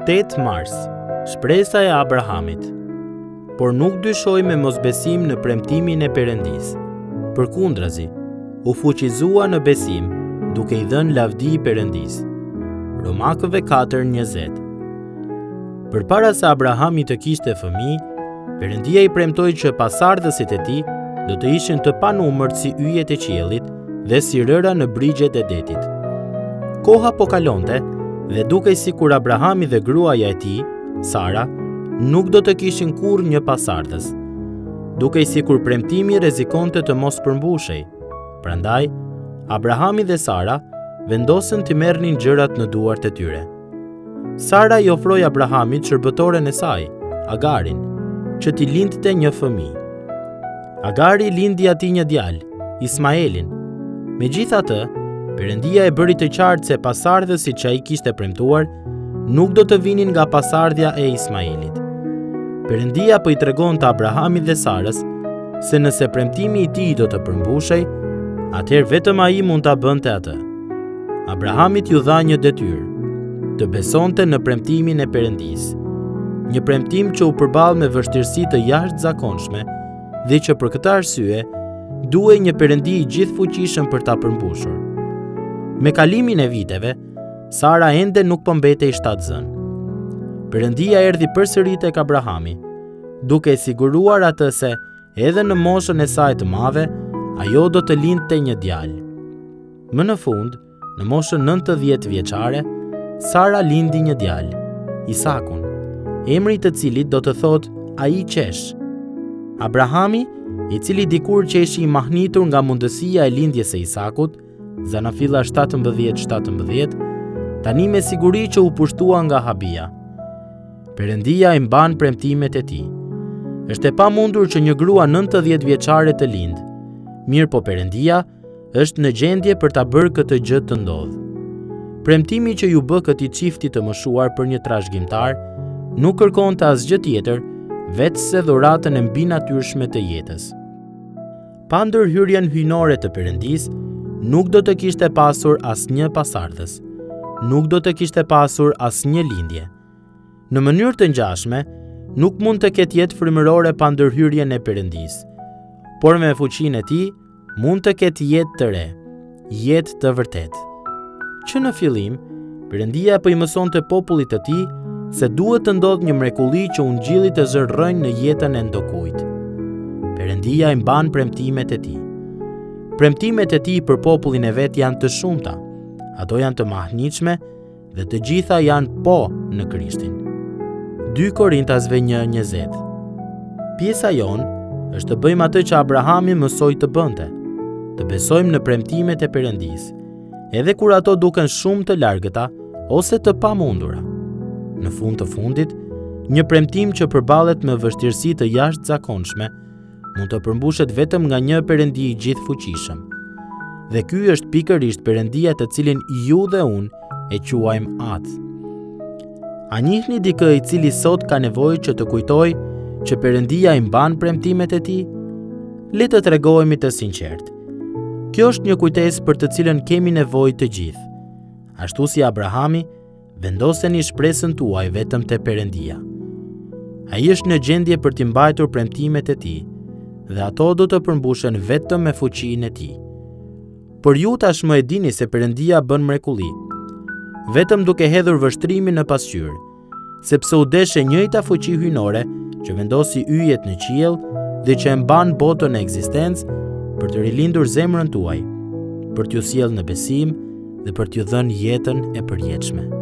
8 Mars, shpresa e Abrahamit. Por nuk dyshoj me mosbesim në premtimin e Perëndisë. Përkundrazi, u fuqizua në besim, duke i dhënë lavdi Perëndisë. Romakëve 4:20. Përpara se Abrahami të kishte fëmijë, Perëndia i premtoi që pasardhësit e tij do të ishin të panumërt si yjet e qiellit dhe si rëra në brigjet e detit. Koha po kalonte dhe dukej sikur Abrahami dhe gruaja e tij, Sara, nuk do të kishin kurrë një pasardhës. Dukej sikur premtimi rrezikonte të mos përmbushej. Prandaj, Abrahami dhe Sara vendosën të merrnin gjërat në duart e tyre. Sara i ofroi Abrahamit shërbëtoren e saj, Agarin, që t'i lindte një fëmijë. Agari lindi atij një djalë, Ismaelin. Megjithatë, Perëndia e bëri të qartë se pasardhësit që ai kishte premtuar nuk do të vinin nga pasardhja e Ismaelit. Perëndia po i tregonte Abrahamit dhe Sarës se nëse premtimi i tij do të përmbushej, atëherë vetëm ai mund ta bënte atë. Abrahamit ju dha një detyrë, të besonte në premtimin e Perëndisë. Një premtim që u përball me vështirësi të jashtëzakonshme dhe që për këtë arsye duhej një Perëndi i gjithfuqishëm për ta përmbushur. Me kalimin e viteve, Sara ende nuk po mbetej shtatzën. Perëndia erdhi përsëri tek Abrahami, duke e siguruar atë se edhe në moshën e saj të madhe, ajo do të lindte një djalë. Më në fund, në moshën 90 vjeçare, Sara lindi një djalë, Isakun, emri i të cilit do të thotë ai qesh. Abrahami, i cili dikur qeshi i mahnitur nga mundësia e lindjes së Isakut, Zanafilla 17:17, tani me siguri që u pushtua nga habia. Perëndia i mban premtimet e tij. Është e pamundur që një grua 90 vjeçare të lindë. Mirë po Perëndia është në gjendje për ta bërë këtë gjë të ndodhë. Premtimi që ju bë këtij çifti të moshuar për një trashëgimtar nuk kërkonte asgjë tjetër vetëse dhuratën e mbinatyrshme të jetës. Pa ndërhyrjen hyjnore të Perëndisë, nuk do të kishte pasur asnjë pasardhës. Nuk do të kishte pasur asnjë lindje. Në mënyrë të ngjashme, nuk mund të ketë jetë frymërore pa ndërhyrjen e Perëndisë, por me fuqinë e tij mund të ketë jetë të re, jetë të vërtetë. Që në fillim, Perëndia po i mësonte popullit të tij se duhet të ndodhë një mrekulli që ungjilli të zërrojnë në jetën e ndokujt. Perëndia i mban premtimet e tij. Premtimet e tij për popullin e vet janë të shumta. Ato janë të mahnitshme dhe të gjitha janë po në Krishtin. 2 Korintasve 1:20. Pjesa jonë është të bëjmë atë që Abrahami mësoi të bënte, të besojmë në premtimet e Perëndisë, edhe kur ato duken shumë të largëta ose të pamundura. Në fund të fundit, një premtim që përballet me vështirësi të jashtëzakonshme mund të përmbushet vetëm nga një Perëndi i gjithfuqishëm. Dhe ky është pikërisht Perëndia të cilin ju dhe unë e quajmë Atë. A njihni dikë i cili sot ka nevojë që të kujtoj që Perëndia i mban premtimet e tij? Le të tregojmë të sinqert. Kjo është një kujtesë për të cilën kemi nevojë të gjithë. Ashtu si Abrahami, vendoseni shpresën tuaj vetëm te Perëndia. Ai është në gjendje për t'i mbajtur premtimet e tij, dhe ato do të përmbushen vetëm me fuqinë e tij. Por ju tashmë e dini se Perëndia bën mrekulli, vetëm duke hedhur vështrimin në pasqyrë, sepse u desh e njëjta fuqi hyjnore që vendosi yjet në qiell dhe që e mban botën në ekzistencë për të rilindur zemrën tuaj, për t'ju sjellë në besim dhe për t'ju dhënë jetën e përjetshme.